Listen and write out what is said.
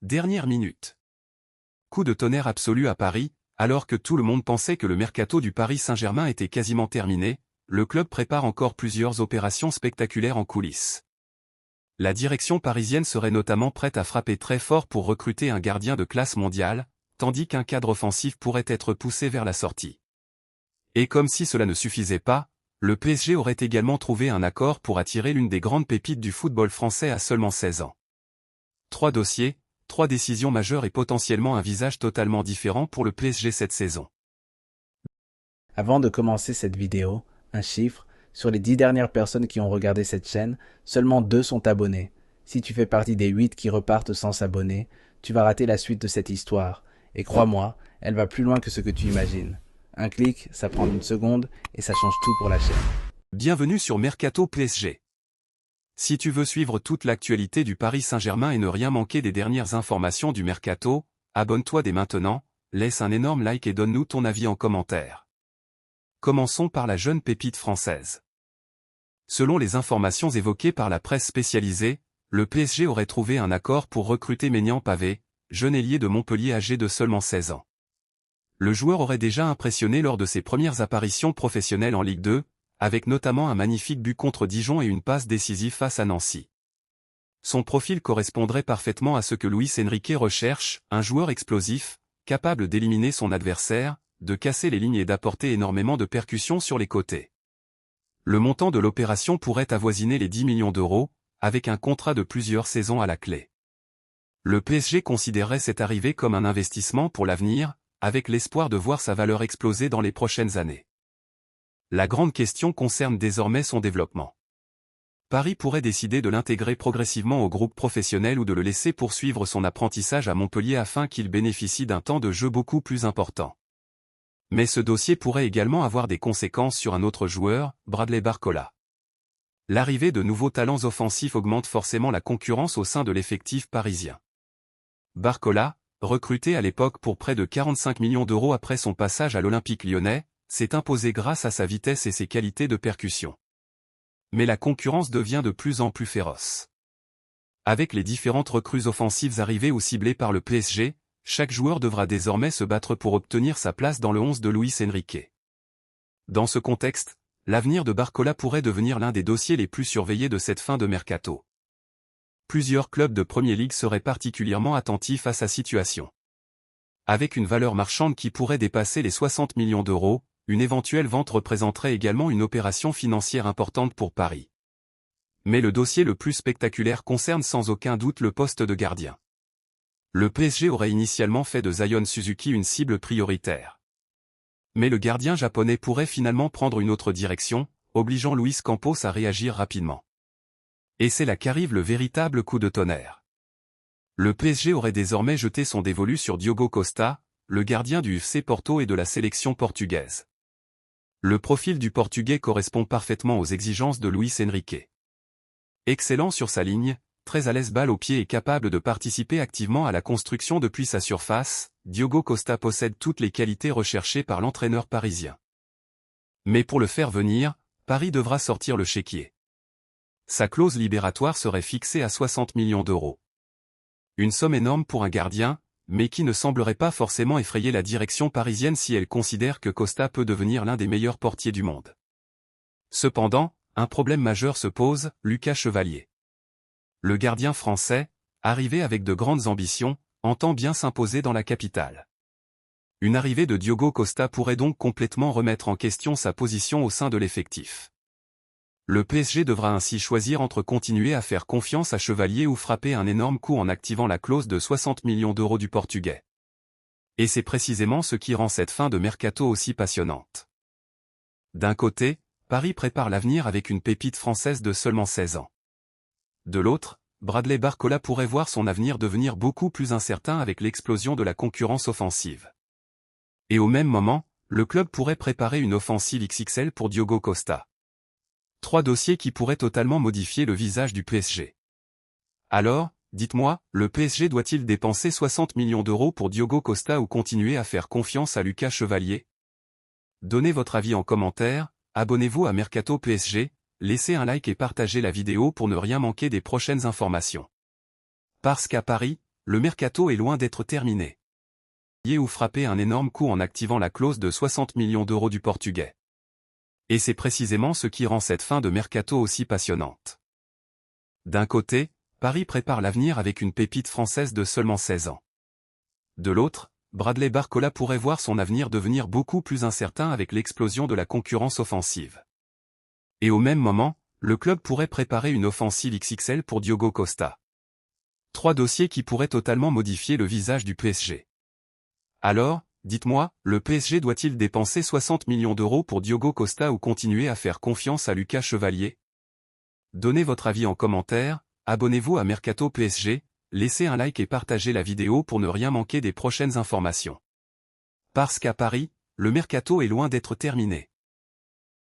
Dernière minute. Coup de tonnerre absolu à Paris, alors que tout le monde pensait que le mercato du Paris Saint-Germain était quasiment terminé, le club prépare encore plusieurs opérations spectaculaires en coulisses. La direction parisienne serait notamment prête à frapper très fort pour recruter un gardien de classe mondiale, tandis qu'un cadre offensif pourrait être poussé vers la sortie. Et comme si cela ne suffisait pas, le PSG aurait également trouvé un accord pour attirer l'une des grandes pépites du football français à seulement 16 ans. 3 dossiers, 3 décisions majeures et potentiellement un visage totalement différent pour le PSG cette saison. Avant de commencer cette vidéo, un chiffre, sur les 10 dernières personnes qui ont regardé cette chaîne, seulement 2 sont abonnés. Si tu fais partie des 8 qui repartent sans s'abonner, tu vas rater la suite de cette histoire. Et crois-moi, elle va plus loin que ce que tu imagines. Un clic, ça prend 1 seconde et ça change tout pour la chaîne. Bienvenue sur Mercato PSG. Si tu veux suivre toute l'actualité du Paris Saint-Germain et ne rien manquer des dernières informations du mercato, abonne-toi dès maintenant, laisse un énorme like et donne-nous ton avis en commentaire. Commençons par la jeune pépite française. Selon les informations évoquées par la presse spécialisée, le PSG aurait trouvé un accord pour recruter Maignan Pavé, jeune ailier de Montpellier âgé de seulement 16 ans. Le joueur aurait déjà impressionné lors de ses premières apparitions professionnelles en Ligue 2, avec notamment un magnifique but contre Dijon et une passe décisive face à Nancy. Son profil correspondrait parfaitement à ce que Luis Enrique recherche, un joueur explosif, capable d'éliminer son adversaire, de casser les lignes et d'apporter énormément de percussions sur les côtés. Le montant de l'opération pourrait avoisiner les 10 millions d'euros, avec un contrat de plusieurs saisons à la clé. Le PSG considérerait cette arrivée comme un investissement pour l'avenir, avec l'espoir de voir sa valeur exploser dans les prochaines années. La grande question concerne désormais son développement. Paris pourrait décider de l'intégrer progressivement au groupe professionnel ou de le laisser poursuivre son apprentissage à Montpellier afin qu'il bénéficie d'un temps de jeu beaucoup plus important. Mais ce dossier pourrait également avoir des conséquences sur un autre joueur, Bradley Barcola. L'arrivée de nouveaux talents offensifs augmente forcément la concurrence au sein de l'effectif parisien. Barcola, recruté à l'époque pour près de 45 millions d'euros après son passage à l'Olympique lyonnais, s'est imposé grâce à sa vitesse et ses qualités de percussion. Mais la concurrence devient de plus en plus féroce. Avec les différentes recrues offensives arrivées ou ciblées par le PSG, chaque joueur devra désormais se battre pour obtenir sa place dans le 11 de Luis Enrique. Dans ce contexte, l'avenir de Barcola pourrait devenir l'un des dossiers les plus surveillés de cette fin de mercato. Plusieurs clubs de Premier League seraient particulièrement attentifs à sa situation. Avec une valeur marchande qui pourrait dépasser les 60 millions d'euros, une éventuelle vente représenterait également une opération financière importante pour Paris. Mais le dossier le plus spectaculaire concerne sans aucun doute le poste de gardien. Le PSG aurait initialement fait de Zion Suzuki une cible prioritaire. Mais le gardien japonais pourrait finalement prendre une autre direction, obligeant Luis Campos à réagir rapidement. Et c'est là qu'arrive le véritable coup de tonnerre. Le PSG aurait désormais jeté son dévolu sur Diogo Costa, le gardien du FC Porto et de la sélection portugaise. Le profil du Portugais correspond parfaitement aux exigences de Luis Enrique. Excellent sur sa ligne, très à l'aise balle au pied et capable de participer activement à la construction depuis sa surface, Diogo Costa possède toutes les qualités recherchées par l'entraîneur parisien. Mais pour le faire venir, Paris devra sortir le chéquier. Sa clause libératoire serait fixée à 60 millions d'euros. Une somme énorme pour un gardien, mais qui ne semblerait pas forcément effrayer la direction parisienne si elle considère que Costa peut devenir l'un des meilleurs portiers du monde. Cependant, un problème majeur se pose, Lucas Chevalier. Le gardien français, arrivé avec de grandes ambitions, entend bien s'imposer dans la capitale. Une arrivée de Diogo Costa pourrait donc complètement remettre en question sa position au sein de l'effectif. Le PSG devra ainsi choisir entre continuer à faire confiance à Chevalier ou frapper un énorme coup en activant la clause de 60 millions d'euros du Portugais. Et c'est précisément ce qui rend cette fin de mercato aussi passionnante. D'un côté, Paris prépare l'avenir avec une pépite française de seulement 16 ans. De l'autre, Bradley Barcola pourrait voir son avenir devenir beaucoup plus incertain avec l'explosion de la concurrence offensive. Et au même moment, le club pourrait préparer une offensive XXL pour Diogo Costa. 3 dossiers qui pourraient totalement modifier le visage du PSG. Alors, dites-moi, le PSG doit-il dépenser 60 millions d'euros pour Diogo Costa ou continuer à faire confiance à Lucas Chevalier? Donnez votre avis en commentaire, abonnez-vous à Mercato PSG, laissez un like et partagez la vidéo pour ne rien manquer des prochaines informations. Parce qu'à Paris, le mercato est loin d'être terminé. Ou frapper un énorme coup en activant la clause de 60 millions d'euros du Portugais. Et c'est précisément ce qui rend cette fin de mercato aussi passionnante. D'un côté, Paris prépare l'avenir avec une pépite française de seulement 16 ans. De l'autre, Bradley Barcola pourrait voir son avenir devenir beaucoup plus incertain avec l'explosion de la concurrence offensive. Et au même moment, le club pourrait préparer une offensive XXL pour Diogo Costa. 3 dossiers qui pourraient totalement modifier le visage du PSG. Alors, dites-moi, le PSG doit-il dépenser 60 millions d'euros pour Diogo Costa ou continuer à faire confiance à Lucas Chevalier? Donnez votre avis en commentaire, abonnez-vous à Mercato PSG, laissez un like et partagez la vidéo pour ne rien manquer des prochaines informations. Parce qu'à Paris, le mercato est loin d'être terminé.